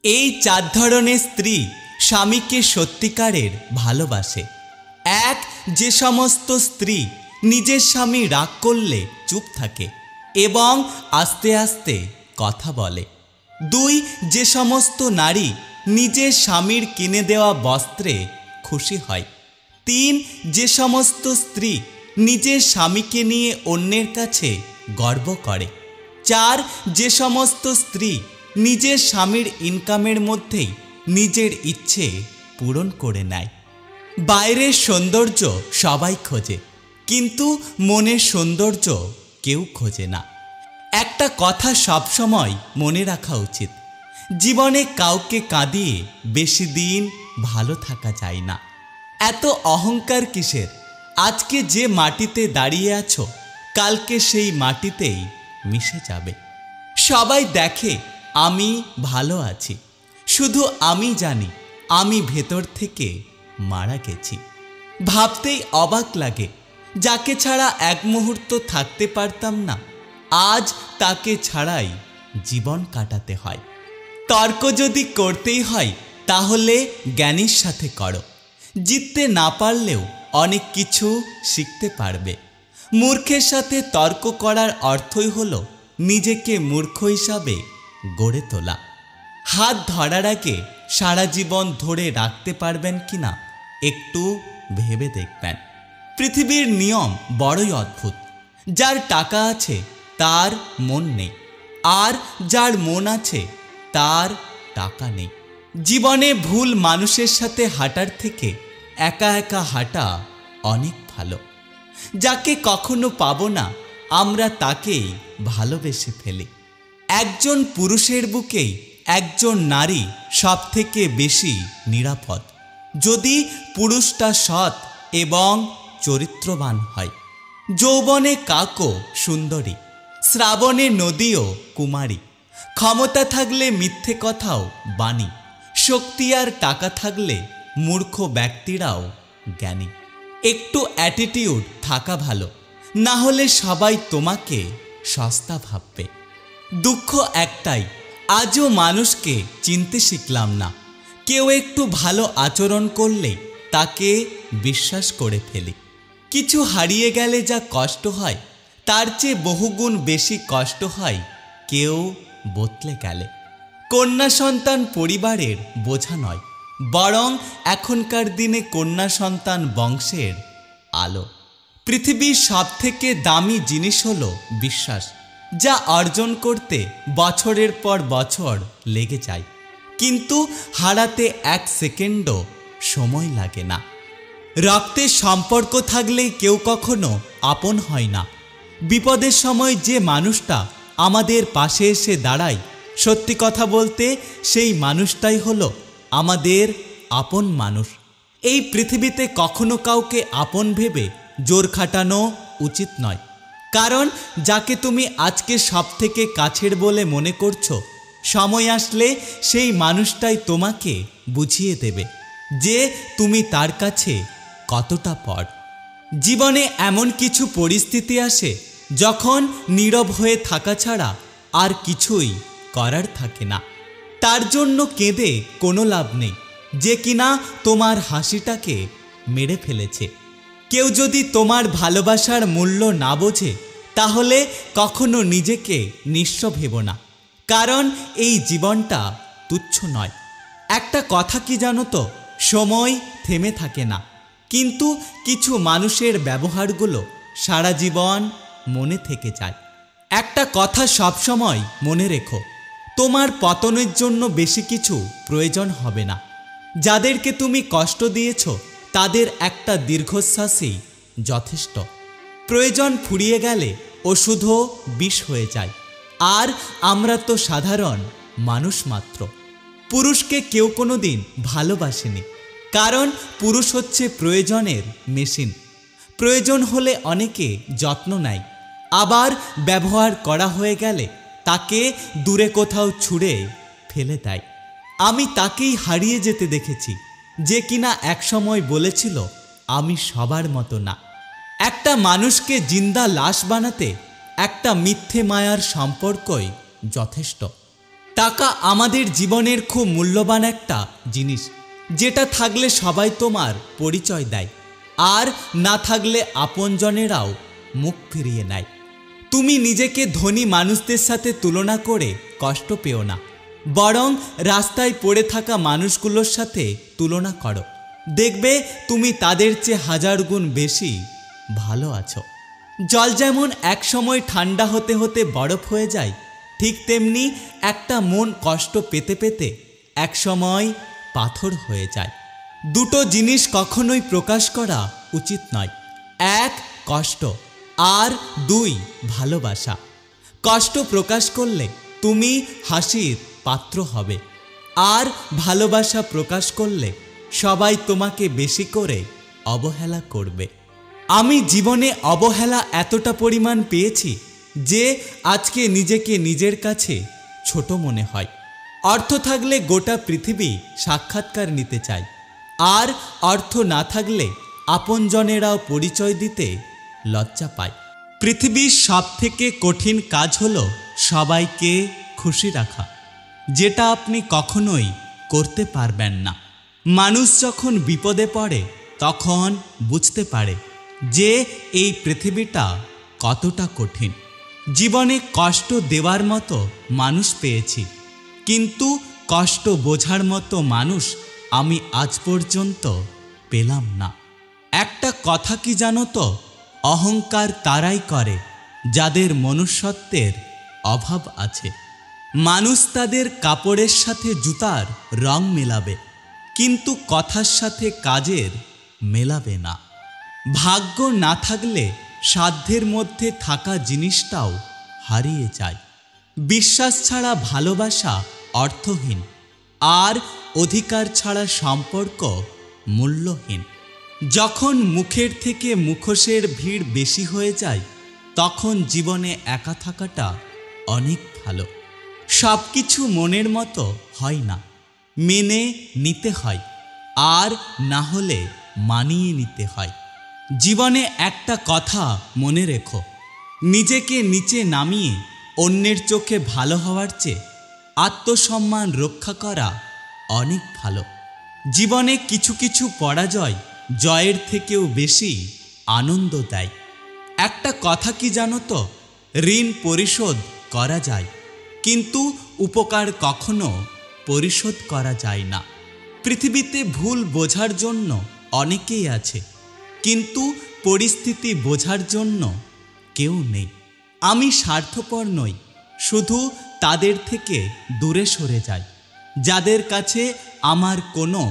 এই চার ধরনের স্ত্রী স্বামীকে সত্যিকারের ভালোবাসে। এক, যে সমস্ত স্ত্রী নিজের স্বামী রাগ করলে চুপ থাকে এবং আস্তে আস্তে কথা বলে। দুই, যে সমস্ত নারী নিজের স্বামীর কিনে দেওয়া বস্ত্রে খুশি হয়। তিন, যে সমস্ত স্ত্রী নিজের স্বামীকে নিয়ে অন্যের কাছে গর্ব করে। চার, যে সমস্ত স্ত্রী নিজের স্বামীর ইনকামের মধ্যেই নিজের ইচ্ছে পূরণ করে নেয়। বাইরের সৌন্দর্য সবাই খোঁজে, কিন্তু মনের সৌন্দর্য কেউ খোঁজে না। একটা কথা সবসময় মনে রাখা উচিত, জীবনে কাউকে কাঁদিয়ে বেশি দিন ভালো থাকা যায় না। এত অহংকার কিসের? আজকে যে মাটিতে দাঁড়িয়ে আছো, কালকে সেই মাটিতেই মিশে যাবে। সবাই দেখে আমি ভালো আছি, শুধু আমি জানি আমি ভেতর থেকে মারা গেছি। ভাবতেই অবাক লাগে, যাকে ছাড়া এক মুহূর্ত থাকতে পারতাম না, আজ তাকে ছাড়াই জীবন কাটাতে হয়। তর্ক যদি করতেই হয় তাহলে জ্ঞানীর সাথে করো। জিততে না পারলেও অনেক কিছু শিখতে পারবে। মূর্খের সাথে তর্ক করার অর্থই হলো নিজেকে মূর্খ হিসাবে গড়ে তোলা। হাত ধরার আগে সারা জীবন ধরে রাখতে পারবেন কিনা একটু ভেবে দেখবেন। পৃথিবীর নিয়ম বড়ই অদ্ভুত। যার টাকা আছে তার মন নেই, আর যার মন আছে তার টাকা নেই। জীবনে ভুল মানুষের সাথে হাঁটার থেকে একা একা হাঁটা অনেক ভালো। যাকে কখনো পাবো না, আমরা তাকেই ভালোবেসে ফেলি। একজন পুরুষের বুকেই একজন নারী সব থেকে বেশি নিরাপদ, যদি পুরুষটা সৎ এবং চরিত্রবান হয়। যৌবনে কাকও সুন্দরী, শ্রাবণে নদীও কুমারী। ক্ষমতা থাকলে মিথ্যে কথাও বাণী, শক্তি আর টাকা থাকলে মূর্খ ব্যক্তিরাও জ্ঞানী। একটু অ্যাটিটিউড থাকা ভালো, না হলে সবাই তোমাকে সস্তা ভাববে। দুঃখ একটাই, আজও মানুষকে চিনতে শিখলাম না। কেউ একটু ভালো আচরণ করলে তাকে বিশ্বাস করে ফেলি। কিছু হারিয়ে গেলে যা কষ্ট হয়, তার চেয়ে বহুগুণ বেশি কষ্ট হয় কেউ বদলে গেলে। কন্যা সন্তান পরিবারের বোঝা নয়, বরং এখনকার দিনে কন্যা সন্তান বংশের আলো। পৃথিবীর সবথেকে দামি জিনিস হলো বিশ্বাস, যা অর্জন করতে বছরের পর বছর লেগে যায়, কিন্তু হারাতে এক সেকেন্ডও সময় লাগে না। রক্তের সম্পর্ক থাকলে কেউ কখনো আপন হয় না। বিপদের সময় যে মানুষটা আমাদের পাশে এসে দাঁড়ায়, সত্যি কথা বলতে সেই মানুষটাই হলো আমাদের আপন মানুষ। এই পৃথিবীতে কখনো কাউকে আপন ভেবে জোর খাটানো উচিত নয়, কারণ যাকে তুমি আজকে সবথেকে কাছের বলে মনে করছো, সময় আসলে সেই মানুষটাই তোমাকে বুঝিয়ে দেবে যে তুমি তার কাছে কতটা পর। জীবনে এমন কিছু পরিস্থিতি আসে যখন নীরব হয়ে থাকা ছাড়া আর কিছুই করার থাকে না। তার জন্য কেঁদে কোনো লাভ নেই, যে কিনা তোমার হাসিটাকে মেরে ফেলেছে। কেউ যদি তোমার ভালোবাসার মূল্য না বোঝে, তাহলে কখনো নিজেকে নিঃস্ব ভেবো না, কারণ এই জীবনটা তুচ্ছ নয়। একটা কথা কি জানো তো, সময় থেমে থাকে না, কিন্তু কিছু মানুষের ব্যবহারগুলো সারা জীবন মনে থেকে যায়। একটা কথা সবসময় মনে রেখো, তোমার পতনের জন্য বেশি কিছু প্রয়োজন হবে না। যাদেরকে তুমি কষ্ট দিয়েছ, তাদের একটা দীর্ঘশ্বাসই যথেষ্ট। প্রয়োজন ফুরিয়ে গেলে ওষুধও বিষ হয়ে যায়, আর আমরা তো সাধারণ মানুষ মাত্র। পুরুষকে কেউ কোনো দিন ভালোবাসেনি, কারণ পুরুষ হচ্ছে প্রয়োজনের মেশিন। প্রয়োজন হলে অনেকে যত্ন নেয়, আবার ব্যবহার করা হয়ে গেলে তাকে দূরে কোথাও ছুঁড়ে ফেলে দেয়। আমি তাকেই হারিয়ে যেতে দেখেছি, যে কিনা একসময় বলেছিল আমি সবার মতো না। একটা মানুষকে জিন্দা লাশ বানাতে একটা মিথ্যে মায়ার সম্পর্কই যথেষ্ট। টাকা আমাদের জীবনের খুব মূল্যবান একটা জিনিস, যেটা থাকলে সবাই তোমার পরিচয় দেয়, আর না থাকলে আপনজনেরাও মুখ ফিরিয়ে নেয়। তুমি নিজেকে ধনী মানুষদের সাথে তুলনা করে কষ্ট পেও না, বরং রাস্তায় পড়ে থাকা মানুষগুলোর সাথে তুলনা করো। দেখবে তুমি তাদের চেয়ে 1000 গুণ বেশি ভালো আছো। জল যেমন একসময় ঠান্ডা হতে হতে বরফ হয়ে যায়, ঠিক তেমনি একটা মন কষ্ট পেতে পেতে একসময় পাথর হয়ে যায়। দুটো জিনিস কখনোই প্রকাশ করা উচিত নয়, 1 কষ্ট, আর 2 ভালোবাসা। কষ্ট প্রকাশ করলে তুমি হাসির পাত্র হবে, আর ভালোবাসা প্রকাশ করলে সবাই তোমাকে বেশি করে অবহেলা করবে। আমি জীবনে অবহেলা এতটা পরিমাণ পেয়েছি যে আজকে নিজেকে নিজের কাছে ছোট মনে হয়। অর্থ থাকলে গোটা পৃথিবী সাক্ষাৎকার নিতে চায়, আর অর্থ না থাকলে আপনজনেরাও পরিচয় দিতে লজ্জা পায়। পৃথিবীর সবথেকে কঠিন কাজ হলো সবাইকে খুশি রাখা, যেটা আপনি কখনোই করতে পারবেন না। মানুষ যখন বিপদে পড়ে তখন বুঝতে পারে যে এই পৃথিবীটা কতটা কঠিন। জীবনে কষ্ট দেওয়ার মতো মানুষ পেয়েছি, কিন্তু কষ্ট বোঝার মতো মানুষ আমি আজ পর্যন্ত পেলাম না। একটা কথা কি জানো তো, অহংকার তারাই করে যাদের মনুষ্যত্বের অভাব আছে। মানুষ তাদের কাপড়ের সাথে জুতার রং মেলাবে, কিন্তু কথার সাথে কাজের মেলাবে না। ভাগ্য না থাকলে সাধ্যের মধ্যে থাকা জিনিসটাও হারিয়ে যায়। বিশ্বাস ছাড়া ভালোবাসা অর্থহীন, আর অধিকার ছাড়া সম্পর্ক মূল্যহীন। যখন মুখের থেকে মুখোশের ভিড় বেশি হয়ে যায়, তখন জীবনে একা থাকাটা অনেক ভালো। সব কিছু মনের মতো হয় না, মেনে নিতে হয়, আর না হলে মানিয়ে নিতে হয়। জীবনে একটা কথা মনে রেখো, নিজেকে নিচে নামিয়ে অন্যের চোখে ভালো হওয়ার চেয়ে আত্মসম্মান রক্ষা করা অনেক ভালো। জীবনে কিছু কিছু পরাজয় জয়ের থেকেও বেশি আনন্দ দেয়। একটা কথা কি জানো তো, ঋণ পরিশোধ করা যায়, কিন্তু উপকার কখনো পরিশোধ করা যায় না। পৃথিবীতে ভুল বোঝার জন্য অনেকেই আছে, কিন্তু পরিস্থিতি বোঝার জন্য কেউ নেই। আমি স্বার্থপর নই, শুধু তাদের থেকে দূরে সরে যাই যাদের কাছে আমার কোনো